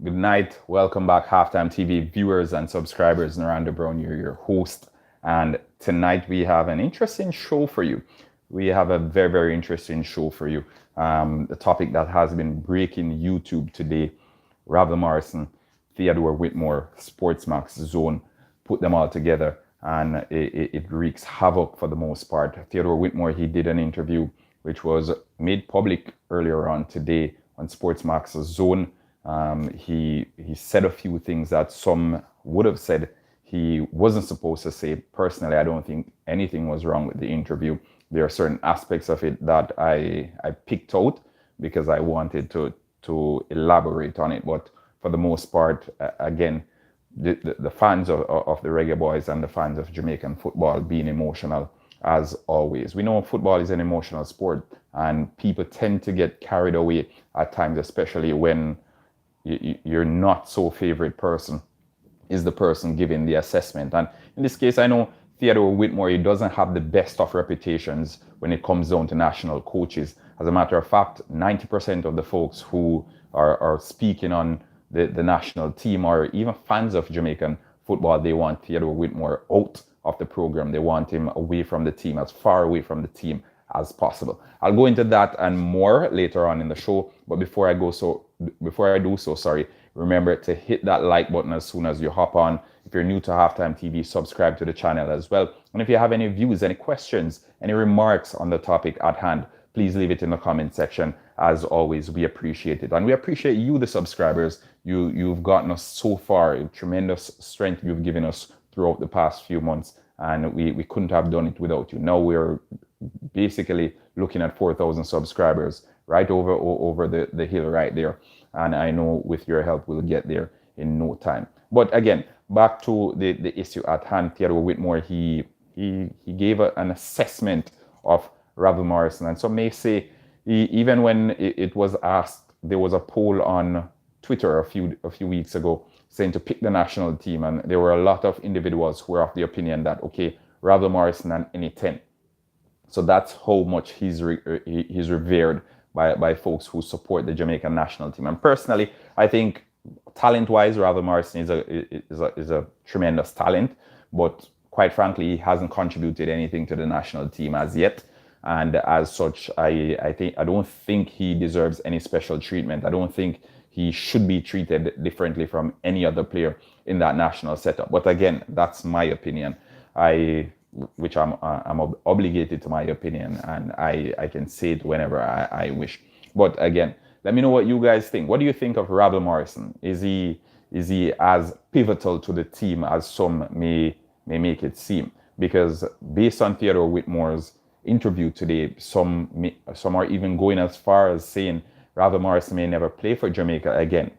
Good night. Welcome back, Halftime TV viewers and subscribers. Naranda Brown, you're your host. And tonight we have an interesting show for you. We have a very, very interesting show for you. The topic that has been breaking YouTube today: Ravel Morrison, Theodore Whitmore, Sportsmax Zone, put them all together, and it wreaks havoc for the most part. Theodore Whitmore, he did an interview which was made public earlier on today on Sportsmax Zone. He said a few things that some would have said he wasn't supposed to say. Personally, I don't think anything was wrong with the interview. There are certain aspects of it that I picked out because I wanted to elaborate on it. But for the most part, again, the fans of the Reggae Boys and the fans of Jamaican football being emotional as always. We know football is an emotional sport, and people tend to get carried away at times, especially when your not so favorite person is the person giving the assessment. And in this case, I know Theodore Whitmore, he doesn't have the best of reputations when it comes down to national coaches. As a matter of fact, 90% of the folks who are speaking on the national team or even fans of Jamaican football, they want Theodore Whitmore out of the program. They want him away from the team, as far away from the team as possible. I'll go into that and more later on in the show. But before I do so, remember to hit that like button as soon as you hop on. If you're new to Halftime TV, subscribe to the channel as well. And if you have any views, any questions, any remarks on the topic at hand, please leave it in the comment section. As always, we appreciate it. And we appreciate you, the subscribers. You've gotten us so far. Tremendous strength you've given us throughout the past few months. And we couldn't have done it without you. Now we're basically looking at 4,000 subscribers right over the hill right there. And I know with your help, we'll get there in no time. But again, back to the issue at hand. Theodore Whitmore, he gave an assessment of Ravel Morrison. And some may say, even when it was asked, there was a poll on Twitter a few weeks ago saying to pick the national team. And there were a lot of individuals who were of the opinion that, okay, Ravel Morrison and any 10. So that's how much he's revered by folks who support the Jamaican national team. And personally, I think talent-wise, Ravel Morrison is a tremendous talent, but quite frankly, he hasn't contributed anything to the national team as yet. And as such, I don't think he deserves any special treatment. I don't think he should be treated differently from any other player in that national setup. But again, that's my opinion. Which I'm obligated to my opinion, and I can say it whenever I wish. But again, let me know what you guys think. What do you think of Ravel Morrison? Is he as pivotal to the team as some may make it seem? Because based on Theodore Whitmore's interview today, some are even going as far as saying Ravel Morrison may never play for Jamaica again.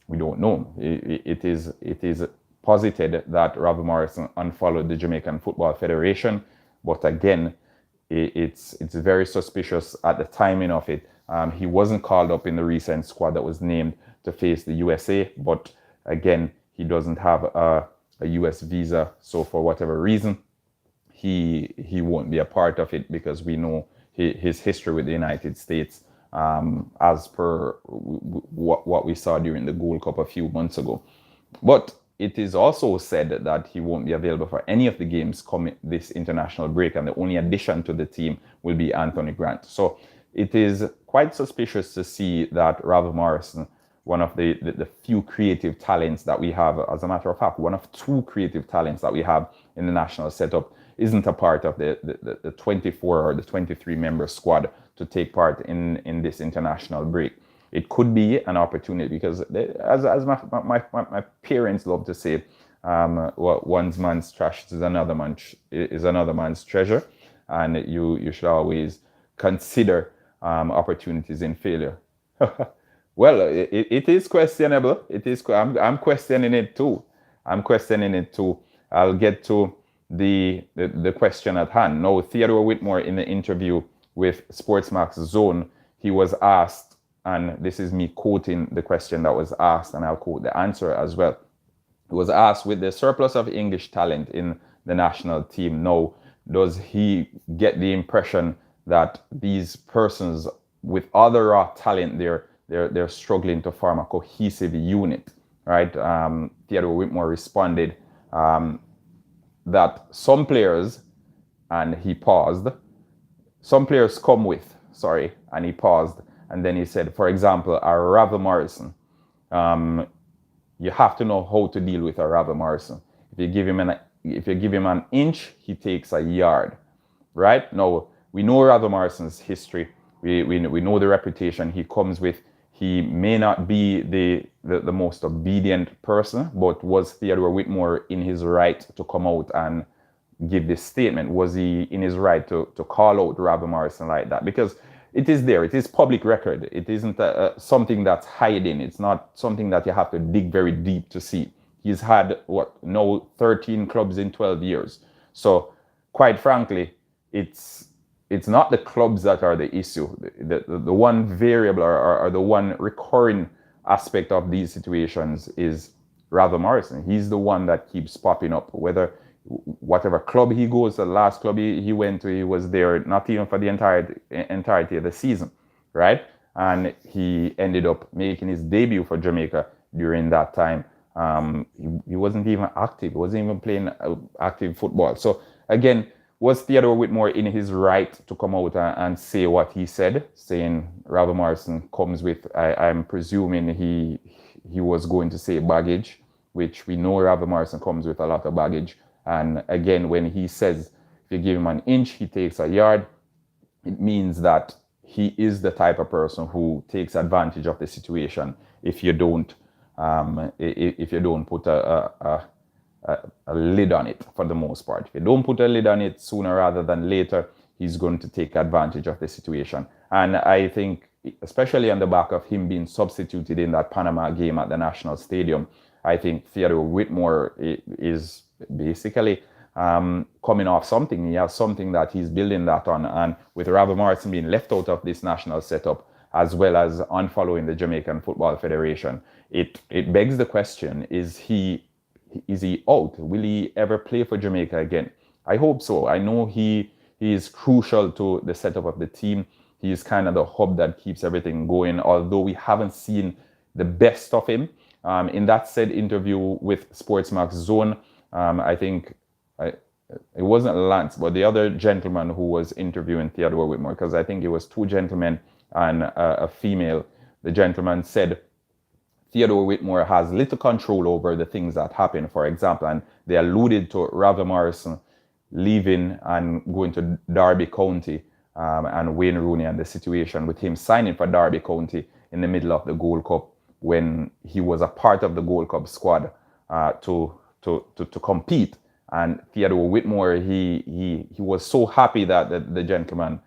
We don't know. It is posited that Ravel Morrison unfollowed the Jamaican Football Federation, but again, it's very suspicious at the timing of it. He wasn't called up in the recent squad that was named to face the USA, but again, he doesn't have a US visa, so for whatever reason, he won't be a part of it, because we know his history with the United States, as per what we saw during the Gold Cup a few months ago. But it is also said that he won't be available for any of the games coming this international break, and the only addition to the team will be Anthony Grant. So it is quite suspicious to see that Ravel Morrison, one of the few creative talents that we have, as a matter of fact, one of two creative talents that we have in the national setup, isn't a part of the 24 or the 23 member squad to take part in this international break. It could be an opportunity, because as my parents love to say, one man's trash is another man's treasure, and you should always consider opportunities in failure. Well, it is questionable. I'm questioning it too. I'll get to the question at hand. Now, Theodore Whitmore, in the interview with Sportsmax Zone, he was asked, and this is me quoting the question that was asked, and I'll quote the answer as well. It was asked, with the surplus of English talent in the national team now, does he get the impression that these persons with other raw talent there they're struggling to form a cohesive unit, right? Theodore Whitmore responded that some players, and he paused, some players come with, and he paused, and then he said, for example, a Ravel Morrison. You have to know how to deal with a Ravel Morrison. If you give him an inch, he takes a yard, right? Now, we know Ravel Morrison's history. We know the reputation he comes with. He may not be the most obedient person, but was Theodore Whitmore in his right to come out and give this statement? Was he in his right to call out Ravel Morrison like that? Because it is there. It is public record. It isn't something that's hiding. It's not something that you have to dig very deep to see. He's had, 13 clubs in 12 years. So, quite frankly, it's not the clubs that are the issue. The one variable or the one recurring aspect of these situations is Ravel Morrison. He's the one that keeps popping up. Whatever club he goes, the last club he went to, he was there not even for the entirety of the season, right? And he ended up making his debut for Jamaica during that time. He wasn't even active. He wasn't even playing active football. So again, was Theodore Whitmore in his right to come out and say what he said, saying Ravel Morrison comes with, I'm presuming he was going to say baggage, which we know Ravel Morrison comes with a lot of baggage. And again, when he says, if you give him an inch, he takes a yard, it means that he is the type of person who takes advantage of the situation if you don't put a lid on it for the most part. If you don't put a lid on it sooner rather than later, he's going to take advantage of the situation. And I think, especially on the back of him being substituted in that Panama game at the National Stadium, I think Theodore Whitmore is basically coming off something. He has something that he's building that on. And with Ravel Morrison being left out of this national setup, as well as unfollowing the Jamaican Football Federation, it begs the question, is he out? Will he ever play for Jamaica again? I hope so. I know he is crucial to the setup of the team. He is kind of the hub that keeps everything going, although we haven't seen the best of him. In that said interview with Sportsmax Zone, I think it wasn't Lance, but the other gentleman who was interviewing Theodore Whitmore, because I think it was two gentlemen and a female. The gentleman said Theodore Whitmore has little control over the things that happen, for example, and they alluded to Ravel Morrison leaving and going to Derby County and Wayne Rooney, and the situation with him signing for Derby County in the middle of the Gold Cup when he was a part of the Gold Cup squad to compete. And Theodore Whitmore, he was so happy that the gentleman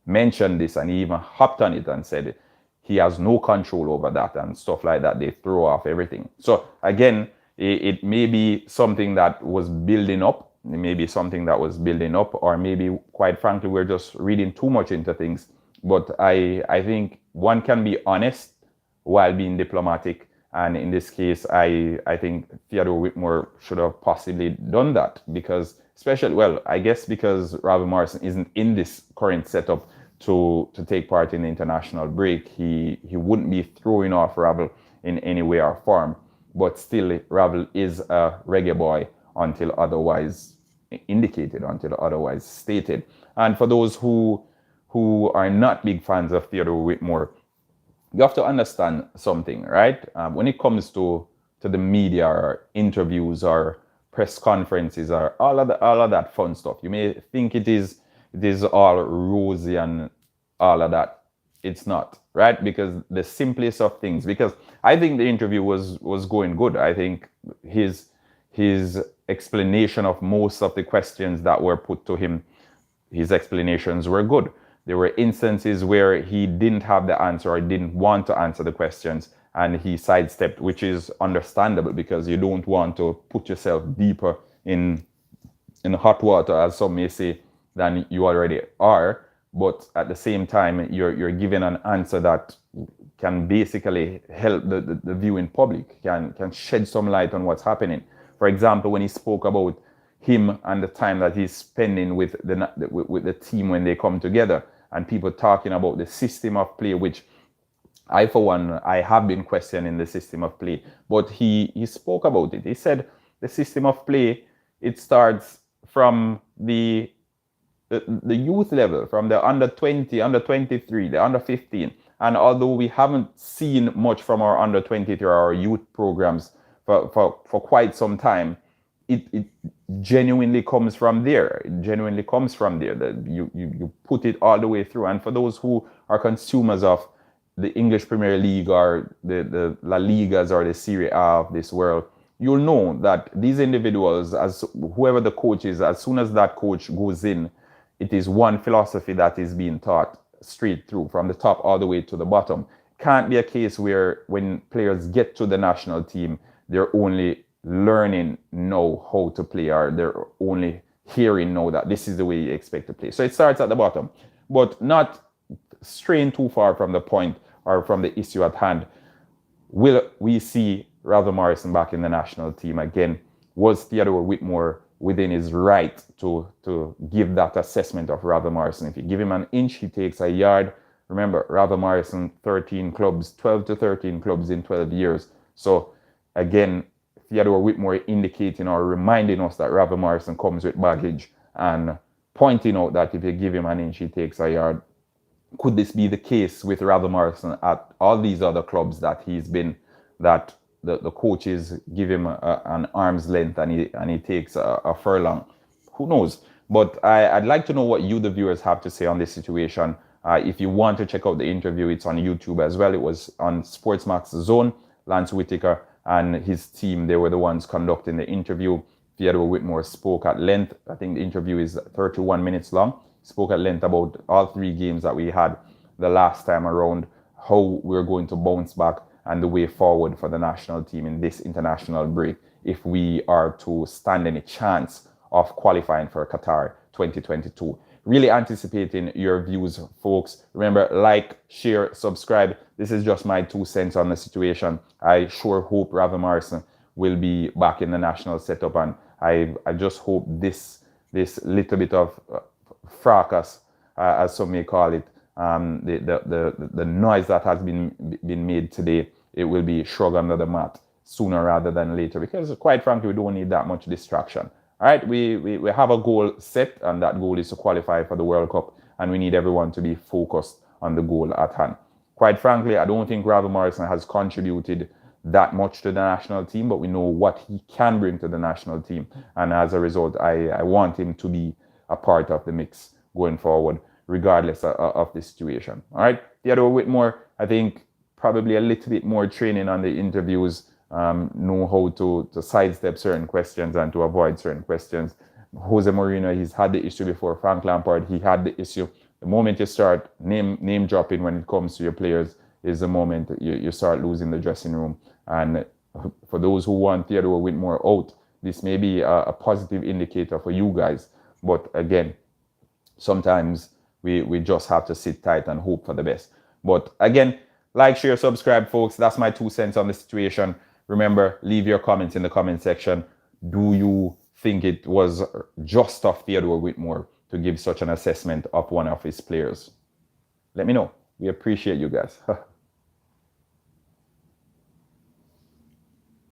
mentioned this, and he even hopped on it and said he has no control over that and stuff like that. They throw off everything. So again, it may be something that was building up. It may be something that was building up, or maybe, quite frankly, we're just reading too much into things. But I think one can be honest while being diplomatic. And in this case, I think Theodore Whitmore should have possibly done that, because I guess because Ravel Morrison isn't in this current setup to take part in the international break, he wouldn't be throwing off Ravel in any way or form. But still, Ravel is a reggae boy until otherwise indicated, until otherwise stated. And for those who are not big fans of Theodore Whitmore, you have to understand something, right? When it comes to the media or interviews or press conferences or all of that fun stuff, you may think it is all rosy and all of that. It's not, right? Because the simplest of things, because I think the interview was going good. I think his explanation of most of the questions that were put to him, his explanations were good. There were instances where he didn't have the answer or didn't want to answer the questions, and he sidestepped, which is understandable because you don't want to put yourself deeper in hot water, as some may say, than you already are. But at the same time, you're giving an answer that can basically help the viewing public, can shed some light on what's happening. For example, when he spoke about him and the time that he's spending with the team when they come together, and people talking about the system of play, which I, for one, I have been questioning the system of play, but he spoke about it. He said the system of play, it starts from the youth level, from the under 20, under 23, the under 15. And although we haven't seen much from our under 23 or our youth programs for quite some time, it genuinely comes from there. It genuinely comes from there. That you put it all the way through. And for those who are consumers of the English Premier League or the La Ligas or the Serie A of this world, you'll know that these individuals, as whoever the coach is, as soon as that coach goes in, it is one philosophy that is being taught straight through from the top all the way to the bottom. Can't be a case where when players get to the national team, they're only learning know how to play, or they're only hearing know that this is the way you expect to play. So it starts at the bottom, but not straying too far from the point or from the issue at hand. Will we see Ravel Morrison back in the national team again? Was Theodore Whitmore within his right to give that assessment of Ravel Morrison? If you give him an inch, he takes a yard. Remember, Ravel Morrison, 13 clubs, 12 to 13 clubs in 12 years. So again, Theodore Whitmore indicating or reminding us that Ravel Morrison comes with baggage and pointing out that if you give him an inch, he takes a yard. Could this be the case with Ravel Morrison at all these other clubs that he's been, that the coaches give him an arm's length and he takes a furlong? Who knows? But I'd like to know what you, the viewers, have to say on this situation. If you want to check out the interview, it's on YouTube as well. It was on Sportsmax Zone. Lance Whitaker and his team, they were the ones conducting the interview. Theodore Whitmore spoke at length. I think the interview is 31 minutes long. Spoke at length about all three games that we had the last time around, how we're going to bounce back, and the way forward for the national team in this international break if we are to stand any chance of qualifying for Qatar 2022. Really anticipating your views, folks. Remember, like, share, subscribe. This is just my 2 cents on the situation. I sure hope Ravel Morrison will be back in the national setup, and I just hope this little bit of fracas, as some may call it, the noise that has been made today, it will be shrugged under the mat sooner rather than later, because quite frankly, we don't need that much distraction. All right, we have a goal set, and that goal is to qualify for the World Cup, and we need everyone to be focused on the goal at hand. Quite frankly, I don't think Ravel Morrison has contributed that much to the national team, but we know what he can bring to the national team, and as a result, I want him to be a part of the mix going forward, regardless of the situation. All right, Theodore Whitmore, I think probably a little bit more training on the interviews, know how to sidestep certain questions and to avoid certain questions. Jose Mourinho, he's had the issue before. Frank Lampard, he had the issue. The moment you start name dropping when it comes to your players is the moment you start losing the dressing room. And for those who want Theodore Whitmore out, this may be a positive indicator for you guys. But again, sometimes we just have to sit tight and hope for the best. But again, like, share, subscribe, folks. That's my 2 cents on the situation. Remember, leave your comments in the comment section. Do you think it was just of Theodore Whitmore to give such an assessment of one of his players? Let me know. We appreciate you guys.